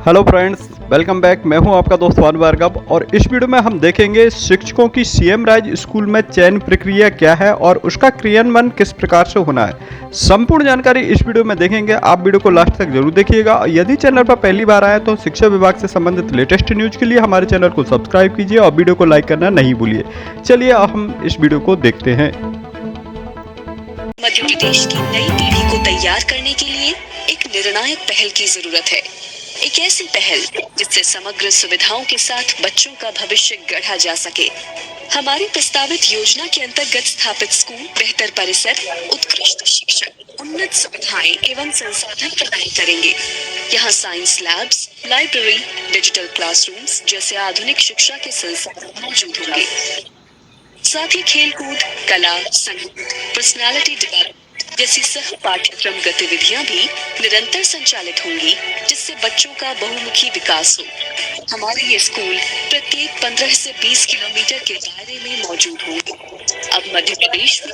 Hello friends, welcome back. मैं हूं आपका दोस्त भानु भार्गव और इस वीडियो में हम देखेंगे शिक्षकों की सीएम राज स्कूल में चयन प्रक्रिया क्या है और उसका क्रियान्वयन किस प्रकार से होना है। संपूर्ण जानकारी इस वीडियो में देखेंगे। आप वीडियो को लास्ट तक जरूर देखिएगा। यदि चैनल पर पहली बार आए तो शिक्षा विभाग से संबंधित लेटेस्ट न्यूज के लिए हमारे चैनल को सब्सक्राइब कीजिए और वीडियो को लाइक करना नहीं भूलिए। चलिए हम इस वीडियो को देखते हैं। मध्य प्रदेश की नई पीढ़ी को तैयार करने के लिए एक निर्णायक पहल की जरूरत है। एक ऐसी पहल जिससे समग्र सुविधाओं के साथ बच्चों का भविष्य गढ़ा जा सके। हमारी प्रस्तावित योजना के अंतर्गत स्थापित स्कूल बेहतर परिसर, उत्कृष्ट शिक्षक, उन्नत सुविधाएं एवं संसाधन प्रदान करेंगे। यहाँ science labs, library, digital classrooms जैसे आधुनिक शिक्षा के संसाधन मौजूद होंगे। साथ ही खेलकूद, कला, संगीत, पर्सनालिटी डेवलपमेंट जैसी सह पाठ्यक्रम गतिविधियां भी निरंतर संचालित होंगी, जिससे बच्चों का बहुमुखी विकास हो। हमारे ये स्कूल प्रत्येक 15 से 20 किलोमीटर के दायरे में मौजूद होंगे। अब मध्य प्रदेश में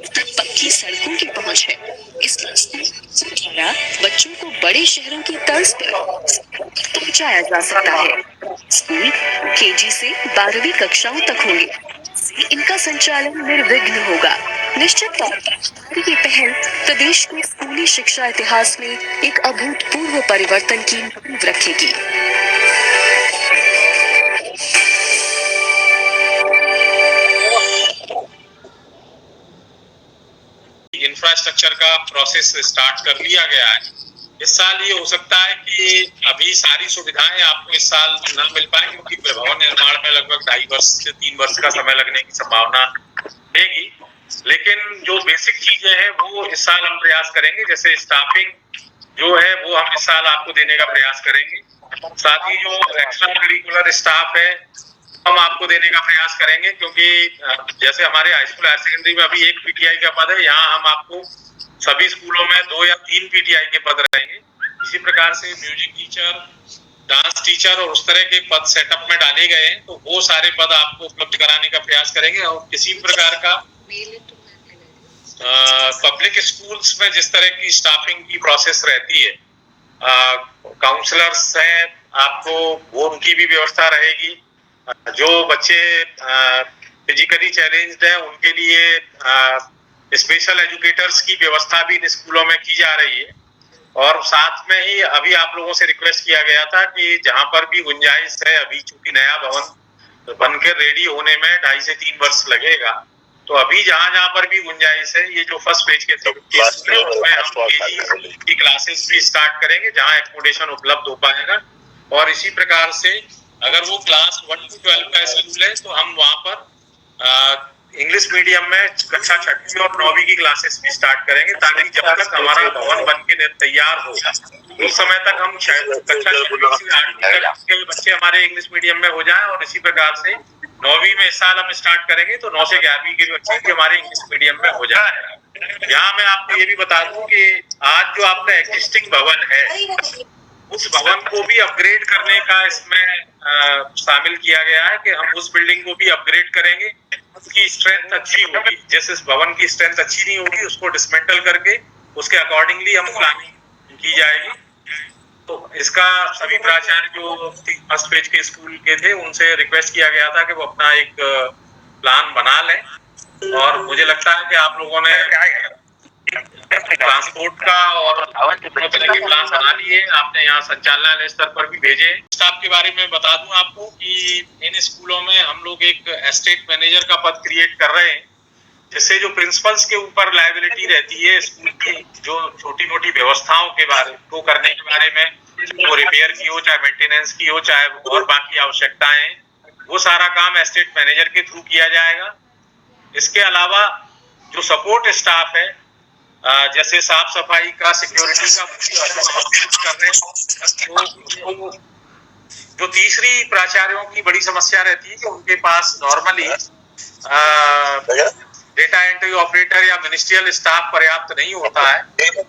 तक पक्की सड़कों की पहुंच है, इसलिए स्कूल द्वारा बच्चों को बड़े शहरों की तर्ज पर पहुंचाया जा सकता है। स्कूल केजी से 12वीं कक्षाओं तक होंगे। इनका संचालन निर्विघ्न होगा। निश्चित तौर पर ये पहल प्रदेश के स्कूली शिक्षा इतिहास में एक अभूतपूर्व परिवर्तन की नींव रखेगी। इंफ्रास्ट्रक्चर का प्रोसेस स्टार्ट कर लिया गया है। इस साल ये हो सकता है कि अभी सारी सुविधाएं आपको इस साल न मिल पाए, क्योंकि भवन निर्माण में लगभग 2.5 वर्ष से 3 वर्ष का समय लगने की संभावना रहेगी। लेकिन जो बेसिक चीजें हैं वो इस साल हम प्रयास करेंगे। जैसे स्टाफिंग जो है वो हम इस साल आपको देने का प्रयास करेंगे। साथ ही जो एक्स्ट्रा करिकुलर स्टाफ है हम आपको देने का प्रयास करेंगे, क्योंकि जैसे हमारे हाई स्कूल हायर सेकेंडरी में अभी 1 पीटीआई का पद है, यहाँ हम आपको सभी स्कूलों में 2 या 3 पीटीआई के पद रहेंगे। इसी प्रकार से म्यूजिक टीचर, डांस टीचर और उस तरह के पद सेटअप में डाले गए हैं, तो वो सारे पद आपको उपलब्ध कराने का प्रयास करेंगे। और किसी प्रकार का पब्लिक स्कूल्स में जिस तरह की स्टाफिंग की प्रोसेस रहती है, काउंसलर्स हैं आपको, वो उनकी भी व्यवस्था रहेगी। जो बच्चे फिजिकली चैलेंज्ड हैं उनके लिए स्पेशल एजुकेटर्स की व्यवस्था भी इन स्कूलों में की जा रही है। और साथ में ही अभी आप लोगों से रिक्वेस्ट किया गया था कि जहां पर भी गुंजाइश है, अभी चूंकि नया भवन बनकर रेडी होने में 2.5 से 3 वर्ष लगेगा, तो अभी जहां जहां पर भी गुंजाइश है, ये जो फर्स्ट पेज के उसमें हम केजी की क्लासेस भी स्टार्ट करेंगे, जहां एकोमोडेशन उपलब्ध हो पाएगा। और इसी प्रकार से अगर वो क्लास 1 to 12 का स्कूल है तो हम वहां पर इंग्लिश मीडियम में कक्षा 6वीं और 9वीं की क्लासेस भी स्टार्ट करेंगे, ताकि जब तक हमारा भवन बन के तैयार हो उस समय तक हम कक्षा 6वीं से 8वीं तक के बच्चे हमारे इंग्लिश मीडियम में हो जाएं। और इसी प्रकार से 9वीं में इस साल हम स्टार्ट करेंगे तो 9 से 11वीं के बच्चे भी हमारे इंग्लिश मीडियम में हो जाए। यहाँ मैं आपको ये भी बता दूं कि आज जो आपका एग्जिस्टिंग भवन है, उस भवन को भी अपग्रेड करने का इसमें शामिल किया गया है कि हम उस बिल्डिंग को भी अपग्रेड करेंगे। उसकी स्ट्रेंथ अच्छी होगी। जैसे इस भवन की स्ट्रेंथ अच्छी नहीं होगी, उसको डिसमेंटल करके उसके अकॉर्डिंगली हम प्लानिंग की जाएगी। तो इसका सभी प्राचार्य जो फर्स्ट पेज के स्कूल के थे उनसे रिक्वेस्ट किया गया था कि वो अपना एक प्लान बना लें। और मुझे लगता है कि आप लोगों ने ट्रांसपोर्ट का और दोनों तरह के प्लान बना लिए। आपने यहाँ संचालनालय स्तर पर भी भेजे। स्टाफ के बारे में बता दूं आपको कि इन स्कूलों में हम लोग एक एस्टेट मैनेजर का पद क्रिएट कर रहे हैं, जिससे जो प्रिंसिपल्स के ऊपर लायबिलिटी रहती है स्कूल की जो छोटी मोटी व्यवस्थाओं के बारे को करने के बारे में, वो रिपेयर की हो, चाहे मेंटेनेंस की हो, चाहे और बाकी आवश्यकताएं, वो सारा काम एस्टेट मैनेजर के थ्रू किया जाएगा। इसके अलावा जो सपोर्ट स्टाफ है, जैसे साफ सफाई का, सिक्योरिटी का कर रहे हैं। जो तीसरी प्राचार्यों की बड़ी समस्या रहती है कि उनके पास नॉर्मली डेटा एंट्री ऑपरेटर या मिनिस्ट्रियल स्टाफ पर्याप्त नहीं होता है।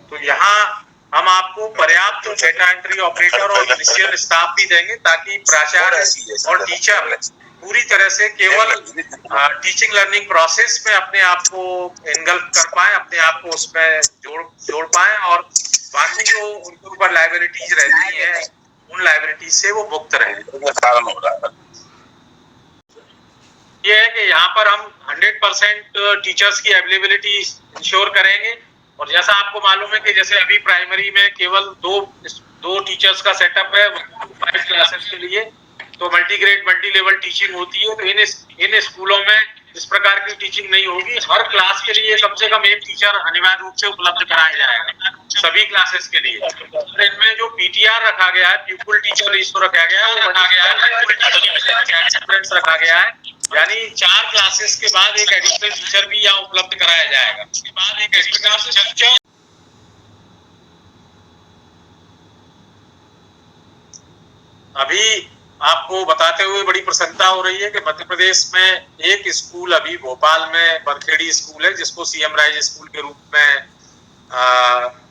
तो यहाँ हम आपको पर्याप्त डेटा एंट्री ऑपरेटर और मिनिस्ट्रियल स्टाफ भी देंगे, ताकि प्राचार्य और टीचर पूरी तरह से केवल टीचिंग लर्निंग प्रोसेस में अपने आप को इन्गल्फ कर पाए, अपने आप को उसमें जोड़ पाए। और बाकी जो उनके ऊपर लायबिलिटीज रहती हैं उन लाइबिलिटी से वो मुक्त रहे। कारण हो रहा है ये है कि यहाँ पर हम 100% टीचर्स की अवेलेबिलिटी इंश्योर करेंगे। और जैसा आपको मालूम है कि जैसे अभी प्राइमरी में केवल दो टीचर्स का सेटअप है 5 क्लासेस के लिए, तो मल्टीग्रेड मल्टी लेवल टीचिंग होती है। तो इन स्कूलों में इस प्रकार की टीचिंग नहीं होगी। हर क्लास के लिए कम से कम एक टीचर अनिवार्य रूप से उपलब्ध कराया जाएगा सभी क्लासेस के लिए। और इनमें जो पीटीआर रखा गया है, पीपल टीचर रेशियो रखा गया है, वो रखा गया है, यानी 4 क्लासेस के बाद एक एडिशनल टीचर भी यहाँ उपलब्ध कराया जाएगा। उसके बाद एक इस प्रकार से टीचर अभी आपको बताते हुए बड़ी प्रसन्नता हो रही है कि मध्य प्रदेश में एक स्कूल अभी भोपाल में बरखेड़ी स्कूल है, जिसको सीएम राइज स्कूल के रूप में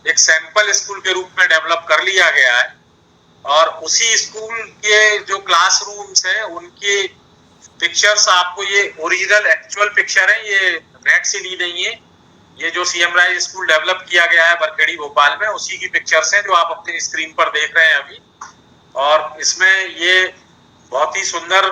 एक सैंपल स्कूल के रूप में डेवलप कर लिया गया है। और उसी स्कूल के जो क्लासरूम्स हैं उनकी पिक्चर्स आपको, ये ओरिजिनल एक्चुअल पिक्चर है, ये नेट से ली नहीं है। ये जो सीएम राइज स्कूल डेवलप किया गया है बरखेड़ी भोपाल में, उसी की पिक्चर्स हैं जो आप अपनी स्क्रीन पर देख रहे हैं अभी। और इसमें ये बहुत ही सुंदर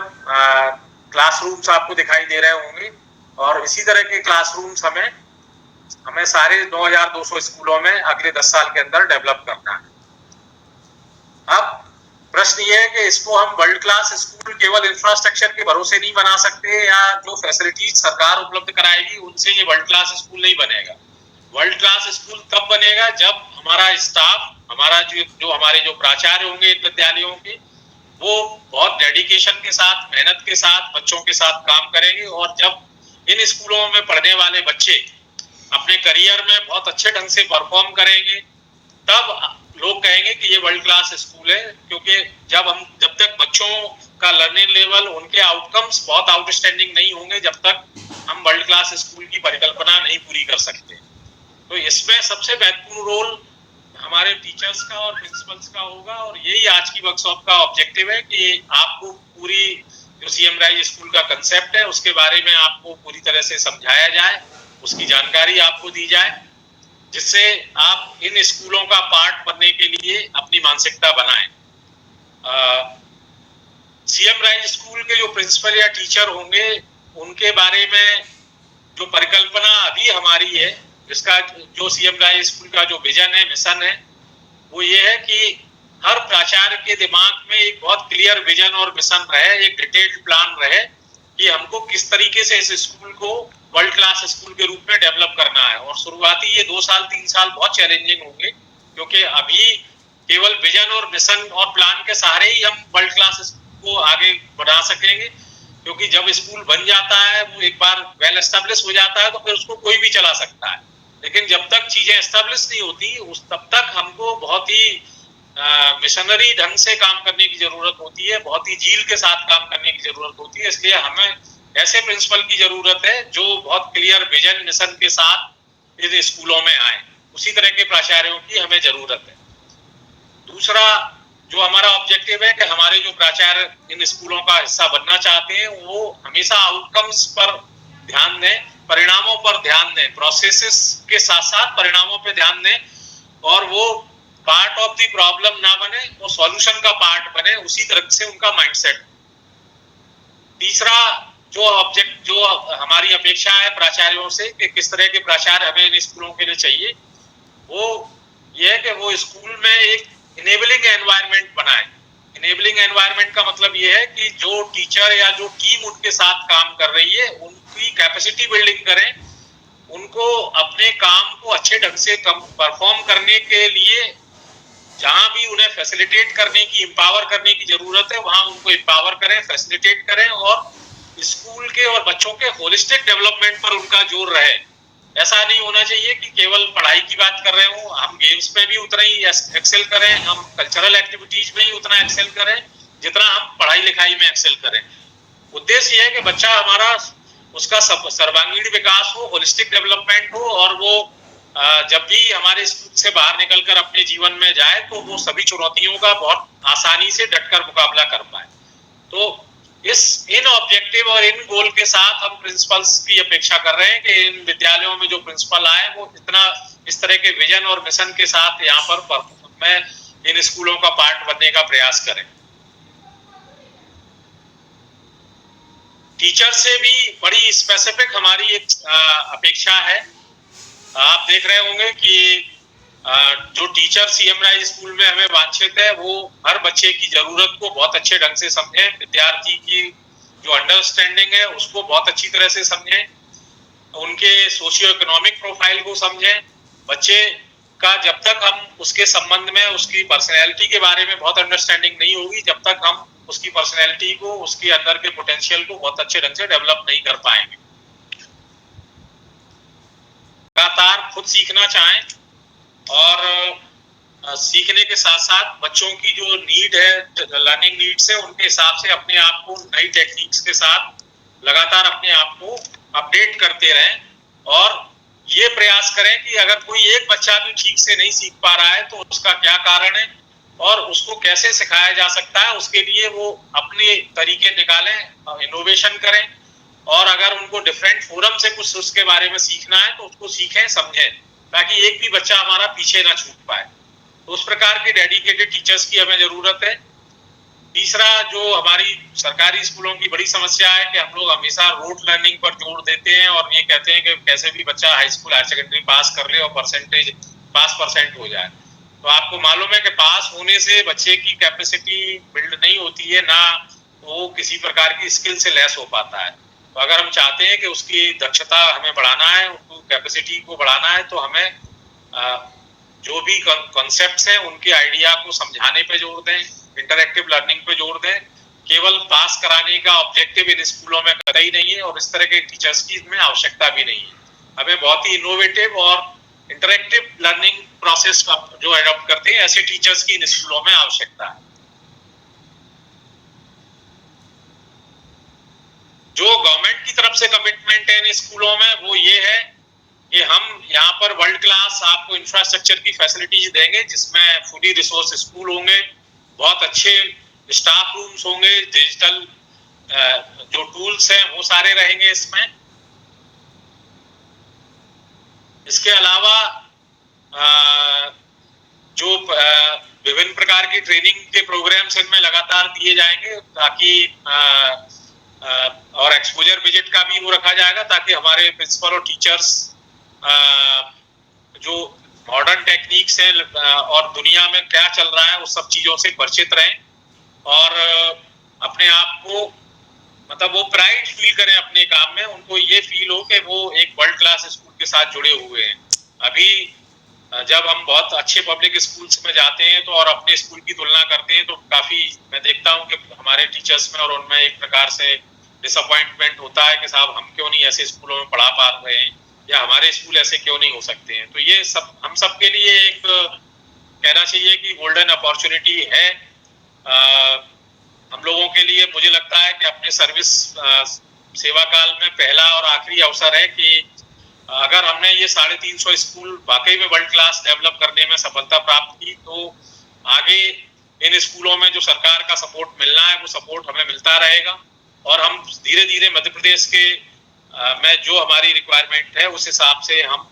क्लासरूम्स आपको दिखाई दे रहे होंगे। और इसी तरह के क्लासरूम्स हमें सारे 9200 स्कूलों में अगले 10 साल के अंदर डेवलप करना है। अब प्रश्न ये है कि इसको हम वर्ल्ड क्लास स्कूल केवल इंफ्रास्ट्रक्चर के भरोसे नहीं बना सकते, या जो फैसिलिटीज सरकार उपलब्ध कराएगी उनसे ये वर्ल्ड क्लास स्कूल नहीं बनेगा। वर्ल्ड क्लास स्कूल तब बनेगा जब हमारा स्टाफ, हमारा जो हमारे जो प्राचार्य होंगे इन विद्यालयों के, वो बहुत डेडिकेशन के साथ, मेहनत के साथ बच्चों के साथ काम करेंगे। और जब इन स्कूलों में पढ़ने वाले बच्चे अपने करियर में बहुत अच्छे ढंग से परफॉर्म करेंगे, तब लोग कहेंगे कि ये वर्ल्ड क्लास स्कूल है। क्योंकि जब तक बच्चों का लर्निंग लेवल, उनके आउटकम्स बहुत आउटस्टैंडिंग नहीं होंगे, जब तक हम वर्ल्ड क्लास स्कूल की परिकल्पना नहीं पूरी कर सकते। तो इसमें सबसे महत्वपूर्ण रोल हमारे टीचर्स का और प्रिंसिपल्स का होगा। और यही आज की वर्कशॉप का ऑब्जेक्टिव है कि आपको पूरी जो सीएम राइज स्कूल का कंसेप्ट है उसके बारे में आपको पूरी तरह से समझाया जाए, उसकी जानकारी आपको दी जाए, जिससे आप इन स्कूलों का पार्ट बनने के लिए अपनी मानसिकता बनाएं। सीएम राइज स्कूल के जो प्रिंसिपल या टीचर होंगे उनके बारे में जो परिकल्पना अभी हमारी है, इसका जो सीएम राइज स्कूल का जो विजन है, मिशन है, वो ये है कि हर प्राचार्य के दिमाग में एक बहुत क्लियर विजन और मिशन रहे, एक डिटेल्ड प्लान रहे कि हमको किस तरीके से इस स्कूल को वर्ल्ड क्लास स्कूल के रूप में डेवलप करना है। और शुरुआती ये 2 साल 3 साल बहुत चैलेंजिंग होंगे, क्योंकि अभी केवल विजन और मिशन और प्लान के सहारे ही हम वर्ल्ड क्लास स्कूल को आगे बढ़ा सकेंगे। क्योंकि जब स्कूल बन जाता है, वो एक बार वेल एस्टेब्लिश हो जाता है, तो फिर उसको कोई भी चला सकता है। लेकिन जब तक चीजें एस्टेब्लिश नहीं होती, तब तक हमको बहुत ही मिशनरी ढंग से काम करने की जरूरत होती है, बहुत ही जील के साथ काम करने की जरूरत होती है। इसलिए हमें ऐसे प्रिंसिपल की जरूरत है जो बहुत क्लियर विजन मिशन के साथ इस स्कूलों में आए। उसी तरह के प्राचार्यों की हमें जरूरत है। दूसरा जो हमारा ऑब्जेक्टिव है कि हमारे जो प्राचार्य इन स्कूलों का हिस्सा बनना चाहते हैं, वो हमेशा आउटकम्स पर ध्यान दें, परिणामों पर ध्यान दें, प्रोसेसेस के साथ साथ परिणामों पर ध्यान दें, और वो पार्ट ऑफ द प्रॉब्लम ना बने, वो सॉल्यूशन का पार्ट बने। उसी तरह से उनका माइंडसेट। तीसरा जो हमारी अपेक्षा है प्राचार्यों से कि किस तरह के प्राचार्य हमें इन स्कूलों के लिए चाहिए, वो ये है कि वो स्कूल में एक इनेबलिंग एनवायरनमेंट बनाए। इनेबलिंग एनवायरनमेंट का मतलब ये है कि जो टीचर या जो टीम उनके साथ काम कर रही है, उनकी कैपेसिटी बिल्डिंग करें, उनको अपने काम को अच्छे ढंग से परफॉर्म करने के लिए जहां भी उन्हें फैसिलिटेट करने की, एम्पावर करने की जरूरत है, वहां उनको एम्पावर करें, फैसिलिटेट करें, और स्कूल के और बच्चों के होलिस्टिक डेवलपमेंट पर उनका जोर रहे। ऐसा नहीं होना चाहिए कि केवल पढ़ाई की बात कर रहे हो, हम गेम्स में भी उतना ही एक्सेल करें, हम कल्चरल एक्टिविटीज में ही उतना एक्सेल करें जितना हम पढ़ाई लिखाई में एक्सेल करें। उद्देश्य है कि बच्चा हमारा, उसका सर्वांगीण विकास हो, होलिस्टिक डेवलपमेंट हो, और वो जब भी हमारे स्कूल से बाहर निकलकर अपने जीवन में जाए तो वो सभी चुनौतियों का बहुत आसानी से डटकर मुकाबला कर पाए। तो इन ऑब्जेक्टिव और इन गोल के साथ हम प्रिंसिपल्स की अपेक्षा कर रहे हैं कि इन विद्यालयों में जो प्रिंसिपल आए वो इतना इस तरह के विजन और मिशन के साथ यहाँ पर मैं इन स्कूलों का पार्ट बनने का प्रयास करें। टीचर से भी बड़ी स्पेसिफिक हमारी एक अपेक्षा है। आप देख रहे होंगे कि जो टीचर सीएम राइज स्कूल में हमें वांछित है वो हर बच्चे की जरूरत को बहुत अच्छे ढंग से समझे, विद्यार्थी की जो अंडरस्टैंडिंग है उसको बहुत अच्छी तरह से समझे, उनके सोशियो इकोनॉमिक प्रोफाइल को समझें। बच्चे का जब तक हम उसके संबंध में उसकी पर्सनैलिटी के बारे में बहुत अंडरस्टैंडिंग नहीं होगी, जब तक हम उसकी पर्सनैलिटी को, उसके अंदर के पोटेंशियल को बहुत अच्छे ढंग से डेवलप नहीं कर पाएंगे। लगातार खुद सीखना चाहें और सीखने के साथ साथ बच्चों की जो नीड है, लर्निंग नीड्स है, उनके हिसाब से अपने आप को नई टेक्निक्स के साथ लगातार अपने आप को अपडेट करते रहें और ये प्रयास करें कि अगर कोई एक बच्चा भी ठीक से नहीं सीख पा रहा है तो उसका क्या कारण है और उसको कैसे सिखाया जा सकता है, उसके लिए वो अपने तरीके निकालें, इनोवेशन करें और अगर उनको डिफरेंट फोरम से कुछ उसके बारे में सीखना है तो उसको सीखें, समझें, ताकि एक भी बच्चा हमारा पीछे ना छूट पाए। तो उस प्रकार के डेडिकेटेड टीचर्स की हमें जरूरत है। तीसरा, जो हमारी सरकारी स्कूलों की बड़ी समस्या है कि हम लोग हमेशा रोट लर्निंग पर जोर देते हैं और ये कहते हैं कि कैसे भी बच्चा high school higher secondary pass कर ले और पास परसेंट हो जाए। तो आपको मालूम है कि पास होने से बच्चे की कैपेसिटी बिल्ड नहीं होती है, ना वो किसी प्रकार की स्किल से लेस हो पाता है। तो अगर हम चाहते हैं कि उसकी दक्षता हमें बढ़ाना है, उनको कैपेसिटी को बढ़ाना है, तो हमें जो भी कॉन्सेप्ट्स हैं उनके आइडिया को समझाने पे जोर दें, इंटरैक्टिव लर्निंग पे जोर दें। केवल पास कराने का ऑब्जेक्टिव इन स्कूलों में कतई नहीं है और इस तरह के टीचर्स की इसमें आवश्यकता भी नहीं है। हमें बहुत ही इनोवेटिव और इंटरैक्टिव लर्निंग प्रोसेस का जो अडॉप्ट करते हैं ऐसे टीचर्स की इन स्कूलों में आवश्यकता है। जो गवर्नमेंट की तरफ से कमिटमेंट है इन स्कूलों में वो ये है कि हम यहाँ पर वर्ल्ड क्लास आपको इंफ्रास्ट्रक्चर की फैसिलिटीज देंगे, जिसमें फुली रिसोर्स स्कूल होंगे, बहुत अच्छे स्टाफ रूम्स होंगे, डिजिटल जो टूल्स हैं वो सारे रहेंगे इसमें। इसके अलावा जो विभिन्न प्रकार की ट्रेनिंग के प्रोग्राम्स इनमें लगातार दिए जाएंगे ताकि और एक्सपोजर विजिट का भी वो रखा जाएगा ताकि हमारे प्रिंसिपल और टीचर्स जो मॉडर्न टेक्निक्स हैं और दुनिया में क्या चल रहा है उस सब चीजों से परिचित रहें और अपने आप को मतलब वो प्राइड फील करें अपने काम में, उनको ये फील हो कि वो एक वर्ल्ड क्लास स्कूल के साथ जुड़े हुए हैं। अभी जब हम बहुत अच्छे पब्लिक स्कूल्स में जाते हैं तो और अपने स्कूल की तुलना करते हैं तो काफी मैं देखता हूं कि हमारे टीचर्स में और उनमें एक प्रकार से डिसअपॉइंटमेंट होता है कि साहब हम क्यों नहीं ऐसे स्कूलों में पढ़ा पा रहे हैं या हमारे स्कूल ऐसे क्यों नहीं हो सकते हैं। तो ये सब हम सब के लिए एक कहना चाहिए कि गोल्डन अपॉर्चुनिटी है हम लोगों के लिए। मुझे लगता है कि अपने सर्विस सेवा काल में पहला और आखिरी अवसर है कि अगर हमने ये 350 स्कूल वाकई में वर्ल्ड क्लास डेवलप करने में सफलता प्राप्त की तो आगे इन स्कूलों में जो सरकार का सपोर्ट मिलना है वो सपोर्ट हमें मिलता रहेगा और हम धीरे धीरे मध्य प्रदेश के में जो हमारी रिक्वायरमेंट है उस हिसाब से हम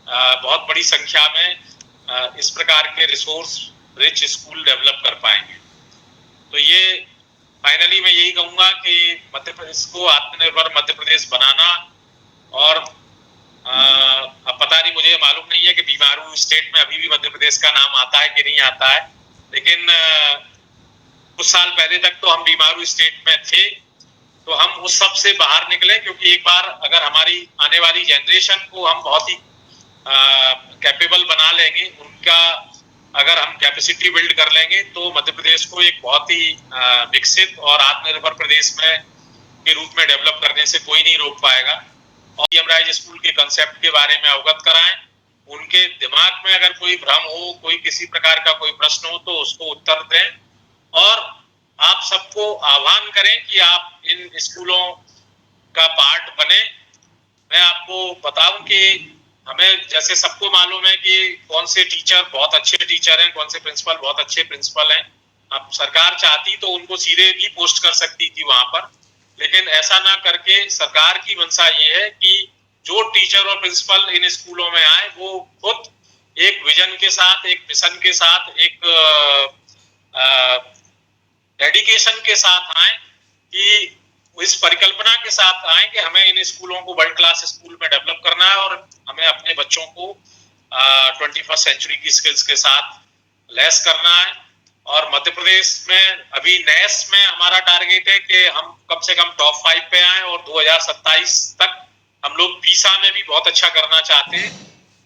बहुत बड़ी संख्या में इस प्रकार के रिसोर्स रिच स्कूल डेवलप कर पाएंगे। तो ये फाइनली मैं यही कहूँगा कि मध्य प्रदेश को आत्मनिर्भर मध्य प्रदेश बनाना और अब पता नहीं, मुझे मालूम नहीं है कि बीमारू स्टेट में अभी भी मध्य प्रदेश का नाम आता है कि नहीं आता है, लेकिन कुछ साल पहले तक तो हम बीमारू स्टेट में थे। तो हम उस सब से बाहर निकले क्योंकि एक बार अगर हमारी आने वाली जनरेशन को हम बहुत ही कैपेबल बना लेंगे, उनका अगर हम कैपेसिटी बिल्ड कर लेंगे तो मध्य प्रदेश को एक बहुत ही विकसित और आत्मनिर्भर प्रदेश में के रूप में डेवलप करने से कोई नहीं रोक पाएगा। और सीएम राइज स्कूल के कंसेप्ट के बारे में अवगत कराएं, उनके दिमाग में अगर कोई भ्रम हो, कोई किसी प्रकार का कोई प्रश्न हो तो उसको उत्तर दें और आप सबको आह्वान करें कि आप इन स्कूलों का पार्ट बने। मैं आपको बताऊं कि हमें जैसे सबको मालूम है कि कौन से टीचर बहुत अच्छे टीचर हैं, कौन से प्रिंसिपल बहुत अच्छे प्रिंसिपल हैं। अब सरकार चाहती तो उनको सीधे भी पोस्ट कर सकती थी वहां पर, लेकिन ऐसा ना करके सरकार की मंशा ये है कि जो टीचर और प्रिंसिपल इन स्कूलों में आए वो खुद एक विजन के साथ, एक मिशन के साथ, एक डेडिकेशन के साथ आए कि इस परिकल्पना के साथ आए कि हमें इन स्कूलों को वर्ल्ड क्लास स्कूल में डेवलप करना है और हमें अपने बच्चों को 21st सेंचुरी की स्किल्स के साथ लैस करना है। और मध्य प्रदेश में अभी नेस में हमारा टारगेट है कि हम कम से कम टॉप 5 पे आए और 2027 तक हम लोग पीसा में भी बहुत अच्छा करना चाहते हैं।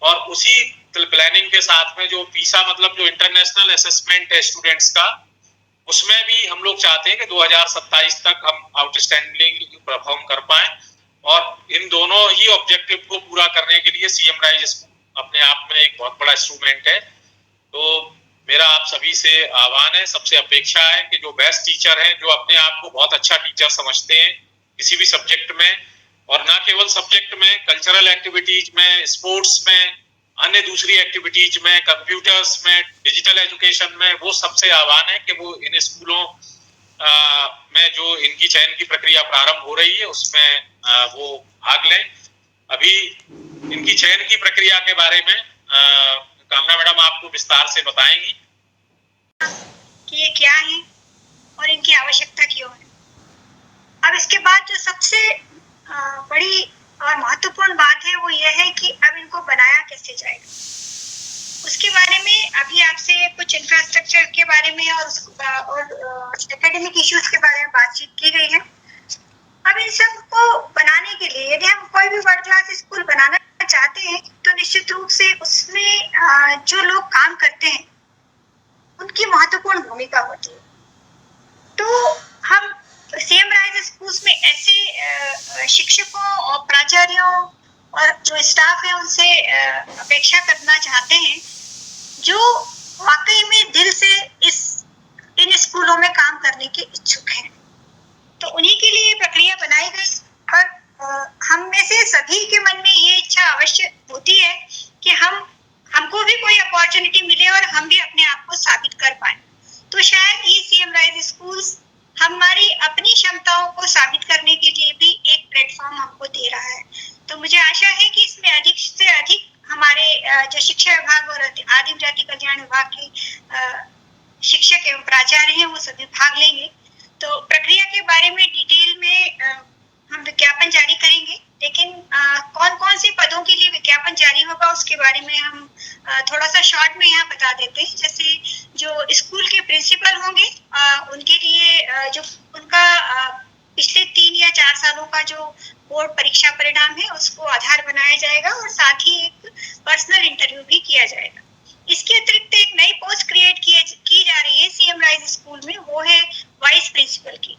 और उसी प्लानिंग के साथ में जो पीसा मतलब जो इंटरनेशनल असेसमेंट है स्टूडेंट्स का, उसमें भी हम लोग चाहते हैं कि 2027 तक हम आउटस्टैंडिंग परफॉर्म कर पाए। और इन दोनों ही ऑब्जेक्टिव को पूरा करने के लिए सीएम राइज स्कूल अपने आप में एक बहुत बड़ा इंस्ट्रूमेंट है। तो मेरा आप सभी से आह्वान है, सबसे अपेक्षा है कि जो बेस्ट टीचर हैं, जो अपने आप को बहुत अच्छा टीचर समझते हैं किसी भी सब्जेक्ट में, और ना केवल सब्जेक्ट में, कल्चरल एक्टिविटीज में, स्पोर्ट्स में, अन्य दूसरी एक्टिविटीज में, कंप्यूटर्स में, डिजिटल एजुकेशन में, वो सबसे आह्वान है कि वो इन स्कूलों में जो इनकी चयन की प्रक्रिया प्रारंभ हो रही है उसमें वो भाग लें। अभी इनकी चयन की प्रक्रिया के बारे में कामना मैडम आपको विस्तार से बताएंगी कि ये क्या है और इनकी आवश्यकता क्यों है। अब इसके बाद जो सबसे बड़ी और महत्वपूर्ण बात है वो ये है कि अब इनको बनाया कैसे जाएगा। उसके बारे में अभी आपसे कुछ इंफ्रास्ट्रक्चर के बारे में और एकेडमिक इश्यूज के बारे में बातचीत की गई है। अब इन सब को बनाने के लिए यदि हम कोई भी वर्ल्ड क्लास स्कूल बनाना चाहते हैं तो निश्चित रूप से उसमें जो लोग काम करते हैं उनकी महत्वपूर्ण भूमिका होती है। तो हम सीएम राइज स्कूल्स में ऐसे शिक्षकों और प्राचार्यों और जो स्टाफ है उनसे अपेक्षा करना चाहते हैं जो वाकई में दिल से इन स्कूलों में काम करने के इच्छुक हैं। तो उन्हीं के लिए प्रक्रिया बनाई गई। पर हम में से सभी के मन में ये इच्छा अवश्य होती है कि हमको भी कोई अपॉर्चुनिटी मिले और हम भी अपने आप को साबित कर पाए। तो शायद ये सीएम राइज स्कूल्स हमारी अपनी क्षमताओं को साबित करने के लिए भी एक प्लेटफॉर्म हमको दे रहा है। तो मुझे आशा है कि इसमें अधिक से अधिक हमारे जो शिक्षा विभाग और आदिम जाति कल्याण विभाग के शिक्षक एवं प्राचार्य हैं वो सभी भाग लेंगे। तो प्रक्रिया के बारे में डिटेल में हम विज्ञापन जारी करेंगे, लेकिन कौन कौन से पदों के लिए विज्ञापन जारी होगा उसके बारे में हम थोड़ा सा शॉर्ट में यहाँ बता देते हैं। जैसे जो स्कूल के प्रिंसिपल होंगे उनके लिए जो उनका पिछले 3 या 4 सालों का जो बोर्ड परीक्षा परिणाम है उसको आधार बनाया जाएगा और साथ ही एक पर्सनल इंटरव्यू भी किया जाएगा। इसके अतिरिक्त एक नई पोस्ट क्रिएट की जा रही है सीएम राइज स्कूल में, वो है वाइस प्रिंसिपल की।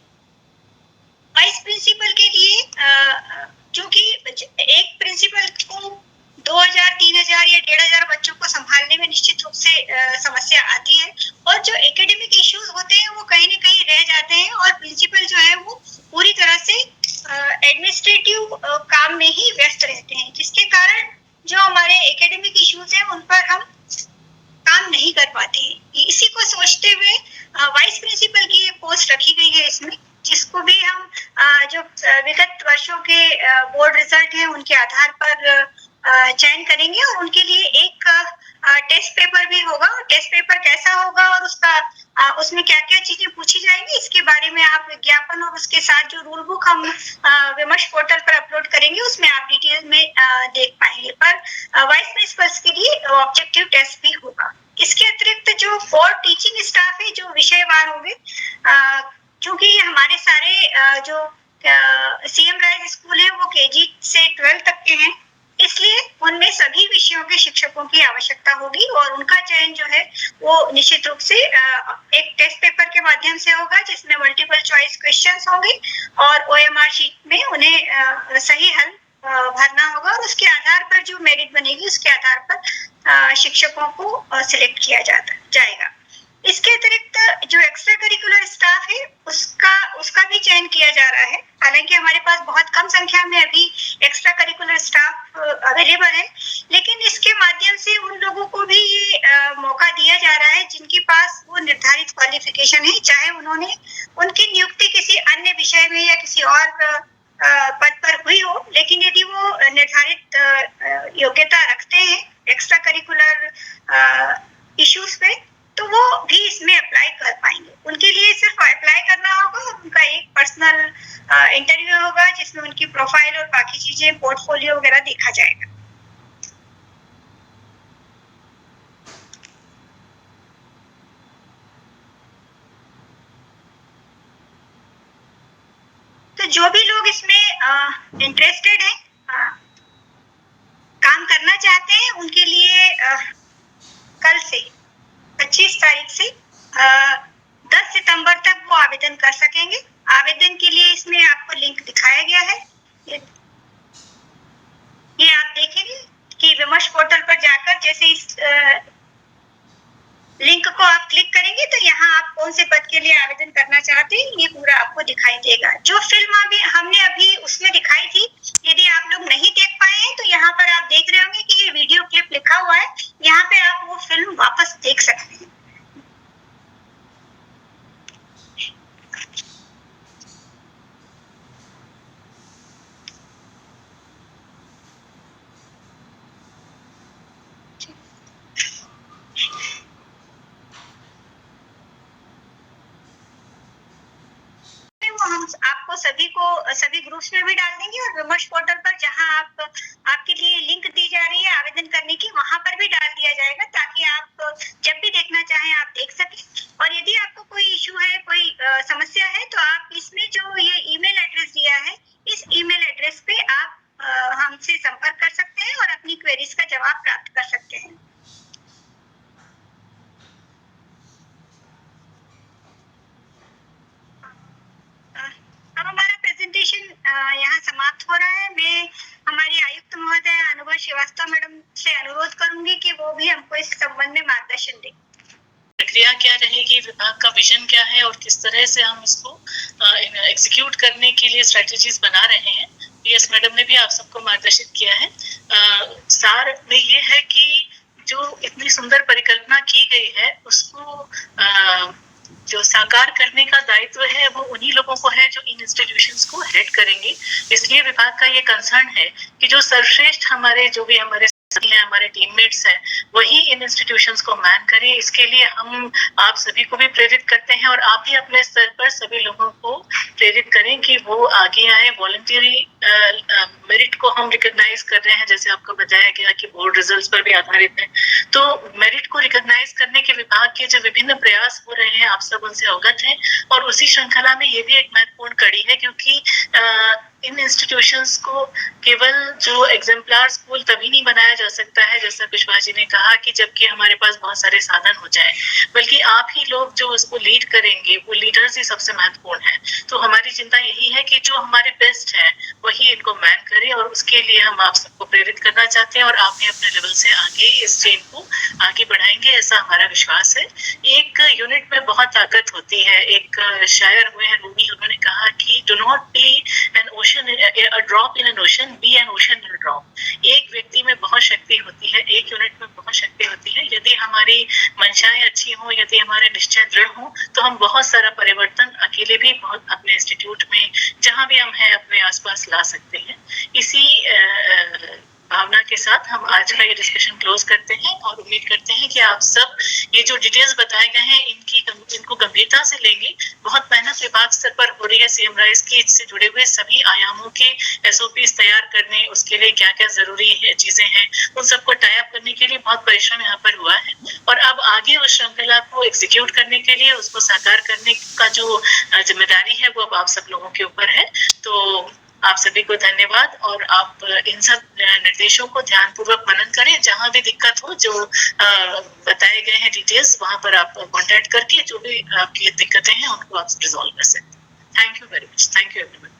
वाइस प्रिंसिपल के लिए जो कि एक प्रिंसिपल को 2000, 3000 या 1500 बच्चों को संभालने में निश्चित रूप से समस्या आती है और जो एकेडमिक इश्यूज होते हैं वो कहीं न कहीं रह जाते हैं और प्रिंसिपल जो है वो पूरी तरह से एडमिनिस्ट्रेटिव काम में ही व्यस्त रहते हैं, जिसके कारण जो हमारे एकेडमिक इश्यूज हैं उन पर हम काम नहीं कर पाते हैं। इसी को सोचते हुए वाइस प्रिंसिपल की एक पोस्ट रखी गई है इसमें, जिसको भी हम जो विगत वर्षों के बोर्ड रिजल्ट हैं उनके आधार पर चयन करेंगे और उनके लिए एक टेस्ट पेपर भी होगा। और टेस्ट पेपर कैसा होगा और उसमें क्या क्या चीजें पूछी जाएंगी इसके बारे में आप विज्ञापन और उसके साथ जो रूल बुक हम विमर्श पोर्टल पर अपलोड करेंगे उसमें आप डिटेल में देख पाएंगे। पर वाइस प्रिंसिपल्स के लिए ऑब्जेक्टिव टेस्ट भी होगा। इसके अतिरिक्त जो बोर्ड टीचिंग स्टाफ है जो विषयवार होंगे, क्योंकि हमारे सारे जो सीएम राइज स्कूल है वो केजी से 12 तक के हैं, इसलिए उनमें सभी विषयों के शिक्षकों की आवश्यकता होगी और उनका चयन जो है वो निश्चित रूप से एक टेस्ट पेपर के माध्यम से होगा जिसमें मल्टीपल चॉइस क्वेश्चंस होंगे और ओएमआर शीट में उन्हें सही हल भरना होगा और उसके आधार पर जो मेरिट बनेगी उसके आधार पर शिक्षकों को सिलेक्ट किया जाएगा। इसके अतिरिक्त जो एक्स्ट्रा करिकुलर स्टाफ है उसका भी चयन किया जा रहा है। हालांकि हमारे पास बहुत कम संख्या में अभी एक्स्ट्रा करिकुलर स्टाफ अवेलेबल है, लेकिन इसके माध्यम से उन लोगों को भी ये मौका दिया जा रहा है जिनके पास वो निर्धारित क्वालिफिकेशन है, चाहे उन्होंने उनकी नियुक्ति किसी अन्य विषय में या किसी और पद पर हुई हो, लेकिन यदि वो निर्धारित योग्यता रखते हैं एक्स्ट्रा करिकुलर इश्यूज पे, तो वो भी इसमें अप्लाई कर पाएंगे। उनके लिए सिर्फ अप्लाई करना होगा और उनका एक पर्सनल इंटरव्यू होगा जिसमें उनकी प्रोफाइल और बाकी चीजें, पोर्टफोलियो वगैरह देखा जाएगा। तो जो भी लोग इसमें इंटरेस्टेड हैं, काम करना चाहते हैं, उनके लिए कल से 25 तारीख से 10 सितंबर तक वो आवेदन कर सकेंगे। आवेदन के लिए इसमें आपको लिंक दिखाया गया है, ये आप देखेंगे कि विमर्श पोर्टल पर जाकर जैसे इस लिंक को आप क्लिक करेंगे तो यहाँ आप कौन से पद के लिए आवेदन करना चाहते हैं ये पूरा आपको दिखाई देगा। जो फिल्म अभी हमने उसमें दिखाई थी, यदि आप लोग नहीं देख पाए हैं तो यहाँ पर आप देख रहे होंगे कि ये वीडियो क्लिप लिखा हुआ है, यहाँ पे आप वो फिल्म वापस देख सकते हैं। हम आपको सभी ग्रुप्स में भी डाल देंगे और विमर्श पोर्टल पर जहां आपके लिए लिंक दी जा रही है आवेदन करने की, वहां पर भी डाल दिया जाएगा ताकि आप जब भी देखना चाहें आप देख सकें। और यदि आपको कोई इशू है, कोई समस्या है, तो आप इसमें जो ये ईमेल एड्रेस दिया है, इस ईमेल एड्रेस पे आप हमसे संपर्क कर सकते हैं और अपनी क्वेरीज का जवाब प्राप्त कर सकते हैं। अब हमारा प्रेजेंटेशन यहाँ समाप्त हो रहा है। मैं हमारी आयुक्त महोदय अनुभव श्रीवास्तव मैडम से अनुरोध करूंगी कि वो भी हमको इस संबंध में मार्गदर्शन दें। प्रक्रिया क्या रहेगी, विभाग का विजन क्या है और किस तरह से हम इसको एग्जीक्यूट करने के लिए स्ट्रेटेजीज बना रहे हैं, पीएस मैडम ने भी आप सबको मार्गदर्शित किया है। सार में ये है कि जो इतनी सुंदर परिकल्पना की गई है उसको जो साकार करने का दायित्व है वो उन्हीं लोगों को है जो इन इंस्टीट्यूशंस को हेड करेंगे। इसलिए विभाग का ये कंसर्न है कि जो सर्वश्रेष्ठ हमारे हमारे टीममेट्स हैं वही इन इंस्टीट्यूशंस को मैन करें। इसके लिए हम आप सभी को भी प्रेरित करते हैं और आप ही अपने स्तर पर सभी लोगों को प्रेरित करें कि वो आगे आए। वॉलंटियरी मेरिट को हम रिकॉग्नाइज कर रहे हैं, जैसे आपको बताया गया कि बोर्ड रिजल्ट्स पर भी आधारित है, तो मेरिट को रिकॉग्नाइज करने के विभाग के जो विभिन्न प्रयास हो रहे हैं आप सब उनसे अवगत हैं। और उसी श्रृंखला में ये भी एक महत्वपूर्ण कड़ी है क्योंकि इन इंस्टीट्यूशंस को केवल जो एग्जाम्पलर स्कूल तभी नहीं बनाया जा सकता है, जैसा कुशवाहा जी ने कहा, कि जबकि हमारे पास बहुत सारे साधन हो जाए, बल्कि आप ही लोग जो उसको लीड करेंगे वो लीडर्स ही सबसे महत्वपूर्ण है। तो हमारी चिंता यही है कि जो हमारे बेस्ट है वही इनको मैन करे और उसके लिए हम आप सबको प्रेरित करना चाहते हैं और आप भी अपने लेवल से आगे इस चेन को आगे बढ़ाएंगे, ऐसा हमारा विश्वास है। एक यूनिट में बहुत ताकत होती है। एक शायर हुए हैं रूमी, उन्होंने कहा कि do not be N ocean, a drop in an ocean, be an ocean in a drop। एक व्यक्ति में बहुत शक्ति होती है, एक यूनिट में बहुत शक्ति होती है। यदि हमारी मंशाएं अच्छी हों, यदि हमारे निश्चय दृढ़ हों, तो हम बहुत सारा परिवर्तन अकेले भी बहुत अपने इंस्टीट्यूट में जहां भी हम हैं अपने आसपास ला सकते हैं। इसी भावना के साथ हम आज का ये डिस्कशन क्लोज करते हैं और उम्मीद करते हैं कि आप सब ये जो डिटेल्स बताए गए हैं इनको गंभीरता से लेंगे। बहुत मेहनत विभाग स्तर पर हो रही है सीएम राइज की, इससे जुड़े हुए सभी आयामों के एसओपीज तैयार करने, उसके लिए क्या क्या जरूरी है चीजें हैं, उन सबको टाई अप करने के लिए बहुत परिश्रम यहाँ पर हुआ है। और अब आगे उस श्रृंखला को एग्जीक्यूट करने के लिए, उसको साकार करने का जो जिम्मेदारी है वो अब आप सब लोगों के ऊपर है। तो आप सभी को धन्यवाद और आप इन सब निर्देशों को ध्यानपूर्वक मनन करें। जहां भी दिक्कत हो, जो बताए गए हैं डिटेल्स, वहां पर आप कांटेक्ट करके जो भी आपकी दिक्कतें हैं उनको आप रिजॉल्व कर सकते हैं। Thank you very much. Thank you everyone.